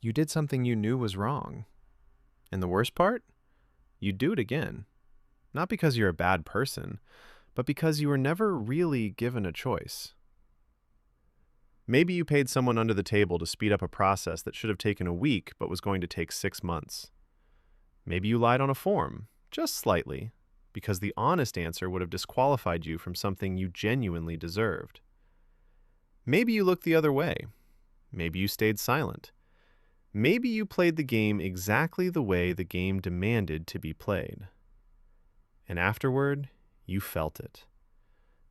You did something you knew was wrong. And the worst part? You'd do it again. Not because you're a bad person, but because you were never really given a choice. Maybe you paid someone under the table to speed up a process that should have taken a week but was going to take 6 months. Maybe you lied on a form, just slightly, because the honest answer would have disqualified you from something you genuinely deserved. Maybe you looked the other way. Maybe you stayed silent. Maybe you played the game exactly the way the game demanded to be played. And afterward, you felt it.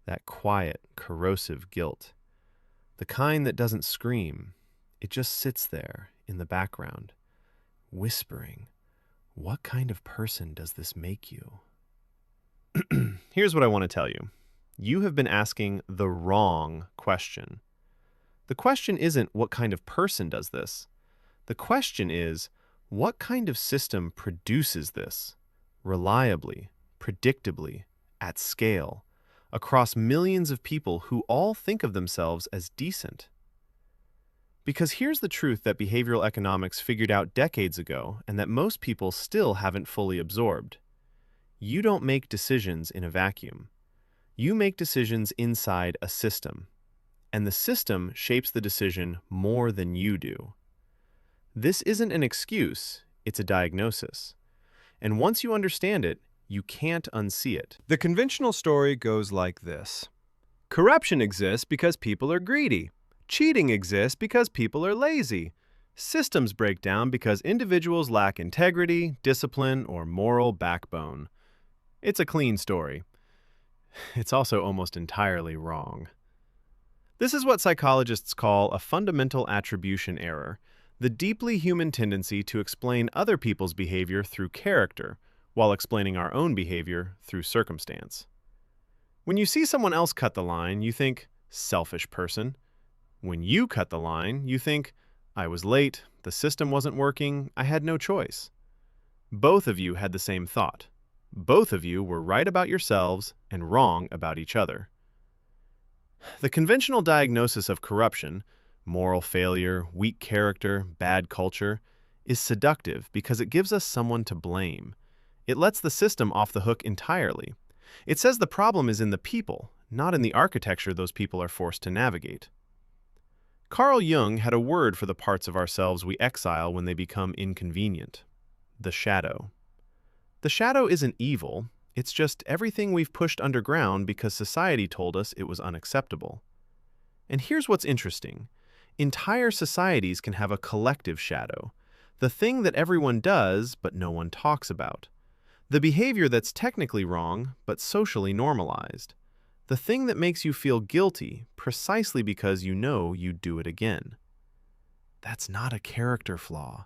That quiet, corrosive guilt. The kind that doesn't scream. It just sits there in the background, whispering, "What kind of person does this make you?" Here's what I want to tell you. You have been asking the wrong question. The question isn't, what kind of person does this? The question is, what kind of system produces this? Reliably, predictably, at scale, across millions of people who all think of themselves as decent. Because here's the truth that behavioral economics figured out decades ago and that most people still haven't fully absorbed. You don't make decisions in a vacuum. You make decisions inside a system, and the system shapes the decision more than you do. This isn't an excuse, it's a diagnosis. And once you understand it, you can't unsee it. The conventional story goes like this. Corruption exists because people are greedy. Cheating exists because people are lazy. Systems break down because individuals lack integrity, discipline, or moral backbone. It's a clean story. It's also almost entirely wrong. This is what psychologists call a fundamental attribution error, the deeply human tendency to explain other people's behavior through character, while explaining our own behavior through circumstance. When you see someone else cut the line, you think, selfish person. When you cut the line, you think, I was late, the system wasn't working, I had no choice. Both of you had the same thought. Both of you were right about yourselves and wrong about each other. The conventional diagnosis of corruption, moral failure, weak character, bad culture, is seductive because it gives us someone to blame. It lets the system off the hook entirely. It says the problem is in the people, not in the architecture those people are forced to navigate. Carl Jung had a word for the parts of ourselves we exile when they become inconvenient: the shadow. The shadow isn't evil, it's just everything we've pushed underground because society told us it was unacceptable. And here's what's interesting. Entire societies can have a collective shadow, the thing that everyone does but no one talks about. The behavior that's technically wrong but socially normalized. The thing that makes you feel guilty precisely because you know you'd do it again. That's not a character flaw.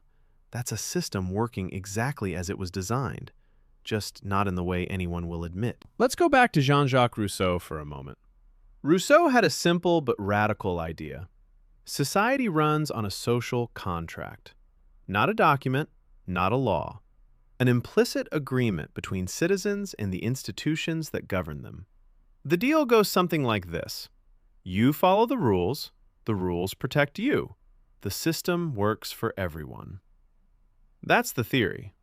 That's a system working exactly as it was designed, just not in the way anyone will admit. Let's go back to Jean-Jacques Rousseau for a moment. Rousseau had a simple but radical idea. Society runs on a social contract. Not a document, not a law. An implicit agreement between citizens and the institutions that govern them. The deal goes something like this. You follow the rules protect you. The system works for everyone. That's the theory.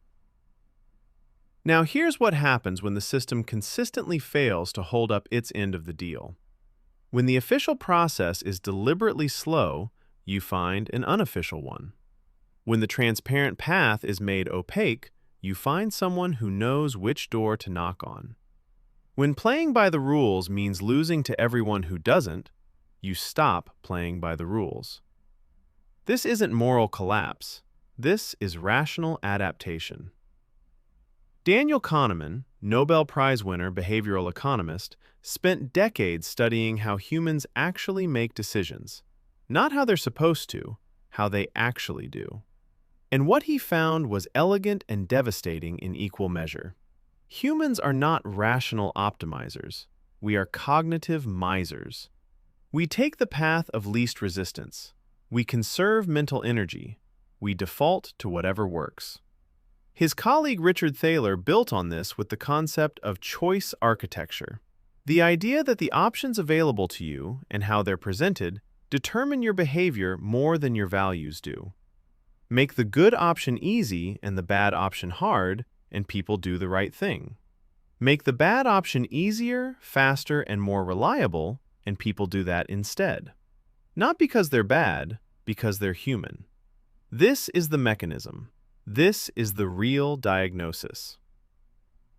Now here's what happens when the system consistently fails to hold up its end of the deal. When the official process is deliberately slow, you find an unofficial one. When the transparent path is made opaque, you find someone who knows which door to knock on. When playing by the rules means losing to everyone who doesn't, you stop playing by the rules. This isn't moral collapse. This is rational adaptation. Daniel Kahneman, Nobel Prize winner behavioral economist, spent decades studying how humans actually make decisions. Not how they're supposed to, how they actually do. And what he found was elegant and devastating in equal measure. Humans are not rational optimizers. We are cognitive misers. We take the path of least resistance. We conserve mental energy. We default to whatever works. His colleague Richard Thaler built on this with the concept of choice architecture. The idea that the options available to you and how they're presented determine your behavior more than your values do. Make the good option easy and the bad option hard, and people do the right thing. Make the bad option easier, faster, and more reliable, and people do that instead. Not because they're bad, because they're human. This is the mechanism. This is the real diagnosis.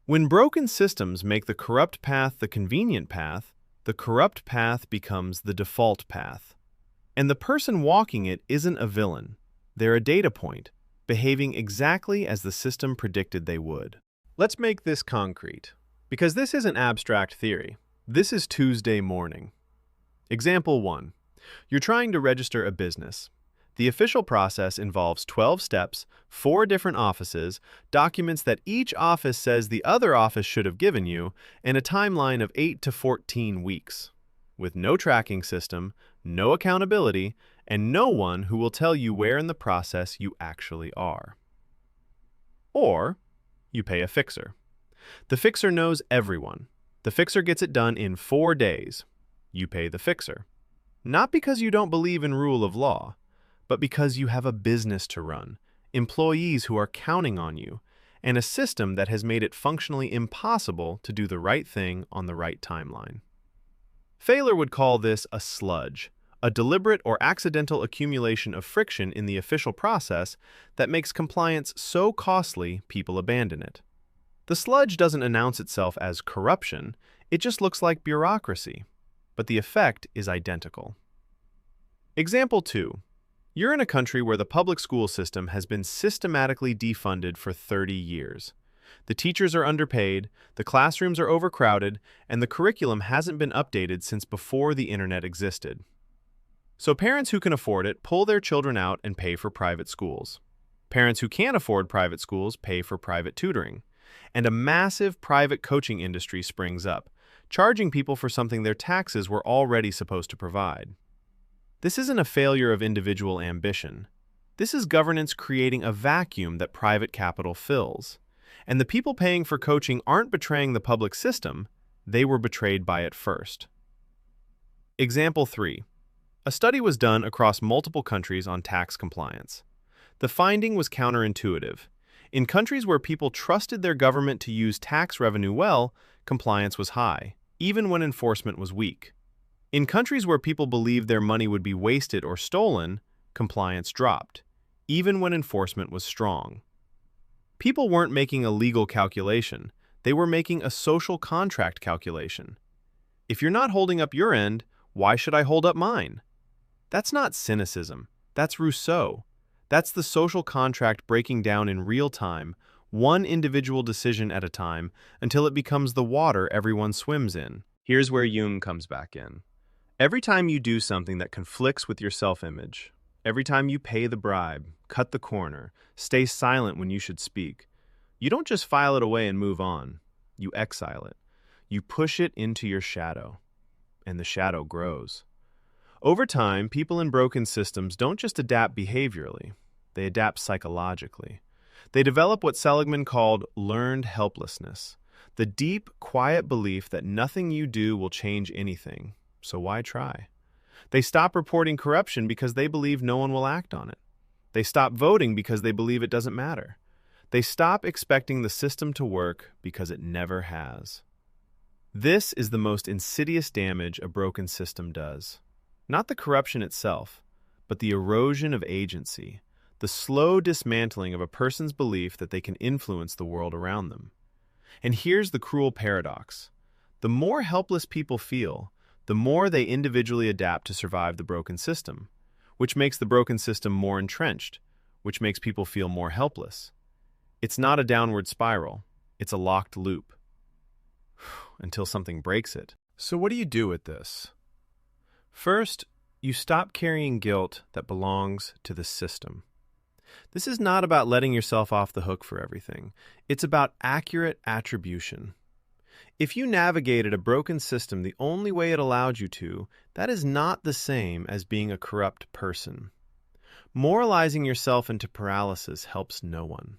When broken systems make the corrupt path the convenient path, the corrupt path becomes the default path. And the person walking it isn't a villain. They're a data point, behaving exactly as the system predicted they would. Let's make this concrete, because this isn't abstract theory. This is Tuesday morning. Example 1. You're trying to register a business. The official process involves 12 steps, 4 different offices, documents that each office says the other office should have given you, and a timeline of 8 to 14 weeks. With no tracking system, no accountability, and no one who will tell you where in the process you actually are. Or, you pay a fixer. The fixer knows everyone. The fixer gets it done in 4 days. You pay the fixer. Not because you don't believe in rule of law, but because you have a business to run, employees who are counting on you, and a system that has made it functionally impossible to do the right thing on the right timeline. Thaler would call this a sludge, a deliberate or accidental accumulation of friction in the official process that makes compliance so costly people abandon it. The sludge doesn't announce itself as corruption, it just looks like bureaucracy, but the effect is identical. Example 2. You're in a country where the public school system has been systematically defunded for 30 years. The teachers are underpaid, the classrooms are overcrowded, and the curriculum hasn't been updated since before the internet existed. So parents who can afford it pull their children out and pay for private schools. Parents who can't afford private schools pay for private tutoring. And a massive private coaching industry springs up, charging people for something their taxes were already supposed to provide. This isn't a failure of individual ambition. This is governance creating a vacuum that private capital fills. And the people paying for coaching aren't betraying the public system, they were betrayed by it first. Example 3. A study was done across multiple countries on tax compliance. The finding was counterintuitive. In countries where people trusted their government to use tax revenue well, compliance was high, even when enforcement was weak. In countries where people believed their money would be wasted or stolen, compliance dropped, even when enforcement was strong. People weren't making a legal calculation, they were making a social contract calculation. If you're not holding up your end, why should I hold up mine? That's not cynicism, that's Rousseau. That's the social contract breaking down in real time, one individual decision at a time, until it becomes the water everyone swims in. Here's where Jung comes back in. Every time you do something that conflicts with your self-image, every time you pay the bribe, cut the corner, stay silent when you should speak, you don't just file it away and move on. You exile it. You push it into your shadow, and the shadow grows. Over time, people in broken systems don't just adapt behaviorally, they adapt psychologically. They develop what Seligman called learned helplessness, the deep, quiet belief that nothing you do will change anything. So why try? They stop reporting corruption because they believe no one will act on it. They stop voting because they believe it doesn't matter. They stop expecting the system to work because it never has. This is the most insidious damage a broken system does. Not the corruption itself, but the erosion of agency, the slow dismantling of a person's belief that they can influence the world around them. And here's the cruel paradox. The more helpless people feel, the more they individually adapt to survive the broken system, which makes the broken system more entrenched, which makes people feel more helpless. It's not a downward spiral, it's a locked loop. Until something breaks it. So what do you do with this? First, you stop carrying guilt that belongs to the system. This is not about letting yourself off the hook for everything. It's about accurate attribution. If you navigated a broken system the only way it allowed you to, that is not the same as being a corrupt person. Moralizing yourself into paralysis helps no one.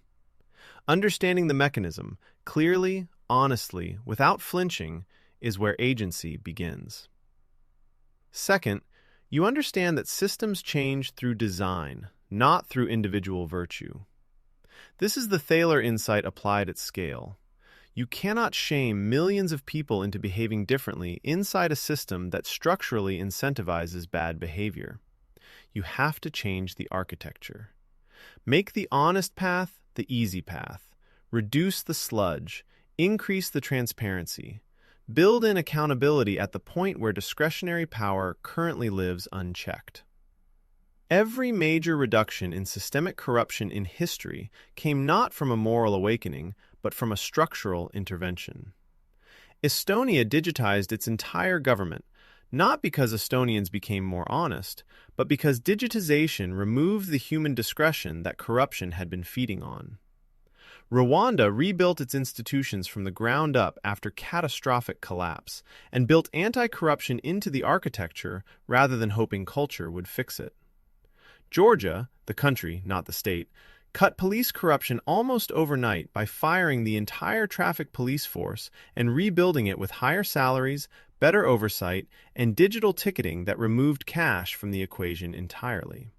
Understanding the mechanism, clearly, honestly, without flinching, is where agency begins. Second, you understand that systems change through design, not through individual virtue. This is the Thaler insight applied at scale. You cannot shame millions of people into behaving differently inside a system that structurally incentivizes bad behavior. You have to change the architecture. Make the honest path the easy path. Reduce the sludge. Increase the transparency. Build in accountability at the point where discretionary power currently lives unchecked. Every major reduction in systemic corruption in history came not from a moral awakening, but from a structural intervention. Estonia digitized its entire government, not because Estonians became more honest, but because digitization removed the human discretion that corruption had been feeding on. Rwanda rebuilt its institutions from the ground up after catastrophic collapse and built anti-corruption into the architecture rather than hoping culture would fix it. Georgia, the country, not the state, cut police corruption almost overnight by firing the entire traffic police force and rebuilding it with higher salaries, better oversight, and digital ticketing that removed cash from the equation entirely.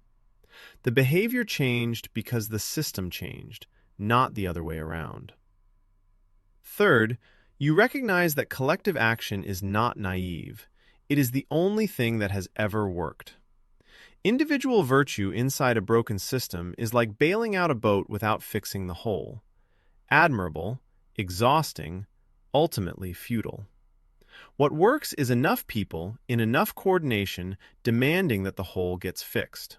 The behavior changed because the system changed, not the other way around. Third, you recognize that collective action is not naive. It is the only thing that has ever worked. Individual virtue inside a broken system is like bailing out a boat without fixing the hull. Admirable, exhausting, ultimately futile. What works is enough people, in enough coordination, demanding that the hull gets fixed.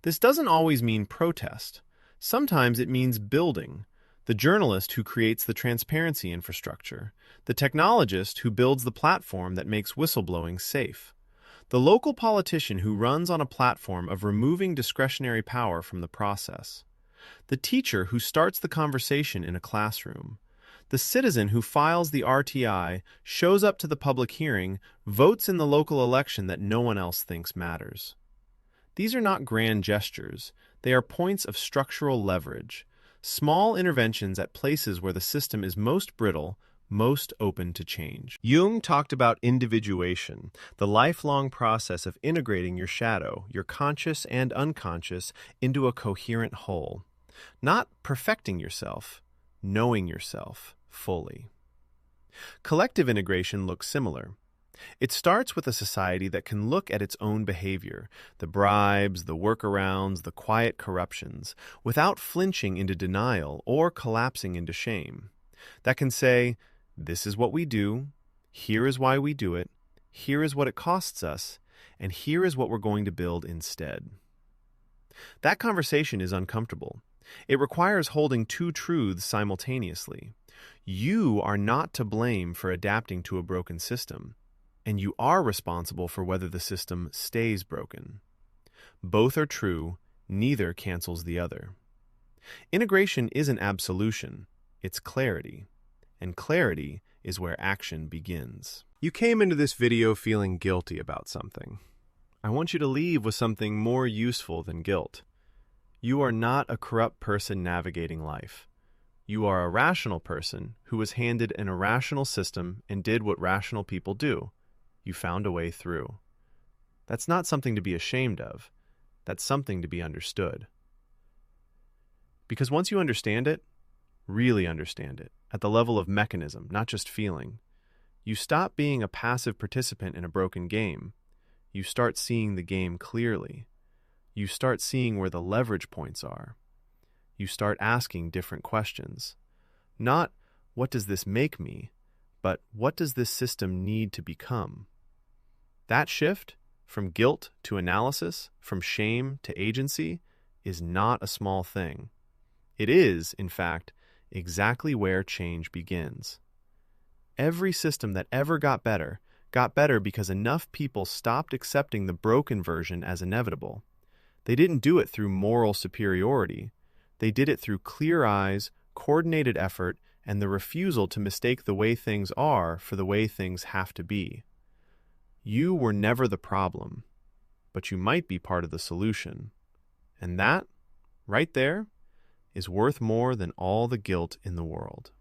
This doesn't always mean protest. Sometimes it means building. The journalist who creates the transparency infrastructure. The technologist who builds the platform that makes whistleblowing safe. The local politician who runs on a platform of removing discretionary power from the process. The teacher who starts the conversation in a classroom. The citizen who files the RTI, shows up to the public hearing, votes in the local election that no one else thinks matters. These are not grand gestures. They are points of structural leverage. Small interventions at places where the system is most brittle, most open to change. Jung talked about individuation, the lifelong process of integrating your shadow, your conscious and unconscious, into a coherent whole. Not perfecting yourself, knowing yourself fully. Collective integration looks similar. It starts with a society that can look at its own behavior, the bribes, the workarounds, the quiet corruptions, without flinching into denial or collapsing into shame. That can say, this is what we do, here is why we do it, here is what it costs us, and here is what we're going to build instead. That conversation is uncomfortable. It requires holding two truths simultaneously. You are not to blame for adapting to a broken system, and you are responsible for whether the system stays broken. Both are true, neither cancels the other. Integration isn't absolution, it's clarity. And clarity is where action begins. You came into this video feeling guilty about something. I want you to leave with something more useful than guilt. You are not a corrupt person navigating life. You are a rational person who was handed an irrational system and did what rational people do. You found a way through. That's not something to be ashamed of. That's something to be understood. Because once you understand it, really understand it, at the level of mechanism, not just feeling, you stop being a passive participant in a broken game. You start seeing the game clearly. You start seeing where the leverage points are. You start asking different questions. Not, what does this make me? But what does this system need to become? That shift, from guilt to analysis, from shame to agency, is not a small thing. It is, in fact, exactly where change begins. Every system that ever got better because enough people stopped accepting the broken version as inevitable. They didn't do it through moral superiority. They did it through clear eyes, coordinated effort, and the refusal to mistake the way things are for the way things have to be. You were never the problem, but you might be part of the solution. And that, right there, is worth more than all the guilt in the world.